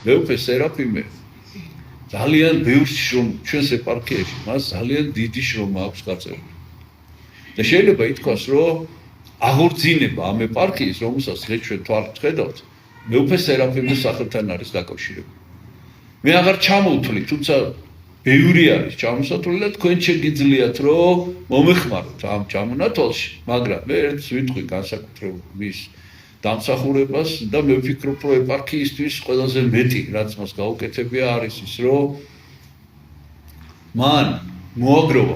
მეუფე სერაფიმე ძალიან ბევრ შრომ ჩვენს ეპარქიაში მას ძალიან დიდი შრომა აქვს გაწეული. და შეიძლება ითქვას, რომ აღორძინება ამ ეპარქიის, რომელსაც დღეს ჩვენ თვალით ხედავთ, მეუფე სერაფიმის სახელთან არის დაკავშირებული. მე აღარ ჩამოვთვლი, თუმცა ბევრი არის ჩამოსათვლი და თქვენ შეგიძლიათ, რომ მომეხმაროთ ამ ჩამონათვალში, მაგრამ მე ერთს ვიტყვი განსაკუთრებულ მის დამსახურებას და მე ვფიქრობ, რომ ეპარქიისთვის ყველაზე მეტი, რაც მას გაუკეთებია, არის ის, რომ მან მოაგროვა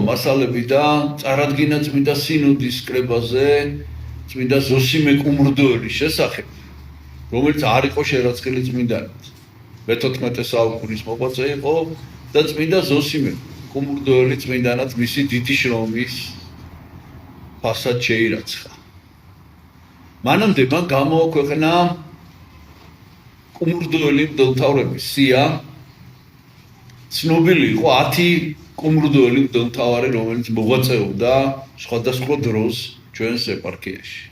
მასალები და წარადგინა წმინდა სინოდის კრებაზე წმინდა ზოსიმე კუმურდოელის შესახებ, რომელიც არ იყო შერაცხილი წმინდანით. მე-14 საუკუნის მოღვაწე იყო და წმინდა ზოსიმე კუმურდოელი წმინდანად მისი დიდი შრომის ფასად შეირაცხა. მანამდე მან გამოაქვეყნა კუმურდოელი მღვდელმთავრების სია. ცნობილი იყო 10 კუმურდოელი მღვდელმთავარი, რომელიც მოღვაწეობდა სხვადასხვა დროს ჩვენს ეპარქიაში.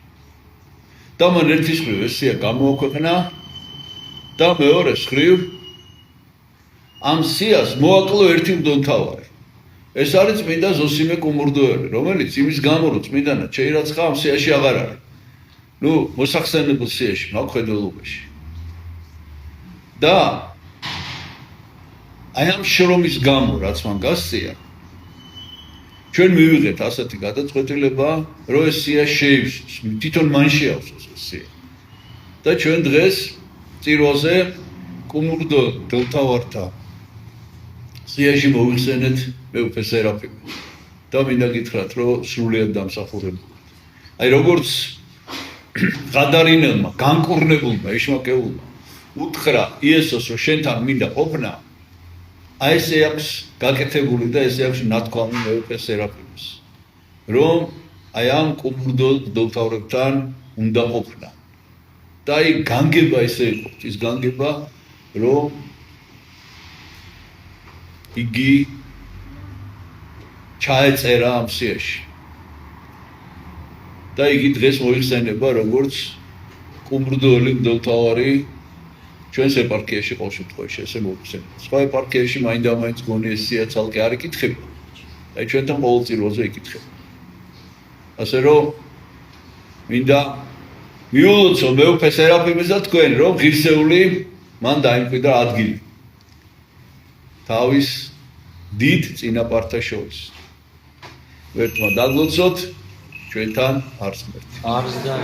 და მან ერთის მხრივ ეს სია გამოაქვეყნა და მეორეს მხრივ ამ სიას მოაკლო ერთი მღვდელმთავარი. ეს არის წმინდა ზოსიმე კუმურდოელი, რომელიც იმის გამო რომ წმინდანად შეირაცხა ამ სიაში აღარ არის. მოსახსენებელ სიაში, მაკხედველობაში. და აი ამ შრომის გამო, რაც მან გასწია, ჩვენ მივიღეთ ასეთი გადაწყვეტილება, რომ ეს სია შეივსოს, თვითონ მან შეავსოს ეს სია. და ჩვენ დღეს წირვაზე კუმურდოელთა სიაში მოვიხსენეთ მეუფე სერაფიმე და მინდა გითხრათ, რომ სრულიად დამსახურებული. აი როგორც ღადარინელმა, განკურნებულმა, ეშმაკეულმა უთხრა იესოს, რომ შენთან მინდა ყოფნა, აი ესე აქვს გაკეთებული და ესე აქვს ნათქვამი მეუფე სერაფიმეს, რომ აი ამ კუმურდოელთან უნდა ყოფნა. და აი განგება ესე იყო, ის განგება, რომ იგი ჩაეწერა ამ სიაში. და იგი დღეს მოიხსენება როგორც კუმურდოელი მღვდელმთავარი ჩვენს ეპარქიაში ყოველ შემთხვევაში ესე მოიხსენება. სხვა ეპარქიაში მაინდა-მაინც გონი ეს სია ცალკე არ იკითხება. აი ჩვენთან ყოველ წირვაზე იკითხება. ასე რომ მინდა მიულოცო მეუფე სერაფიმეს და თქვენ, რომ ღირსეული მან დაიმკვიდრა ადგილი. თავის დიდ წინაპართა შორის. ვერთმა დაგლოცოთ ჩვენთან არს ღმერთი. არს და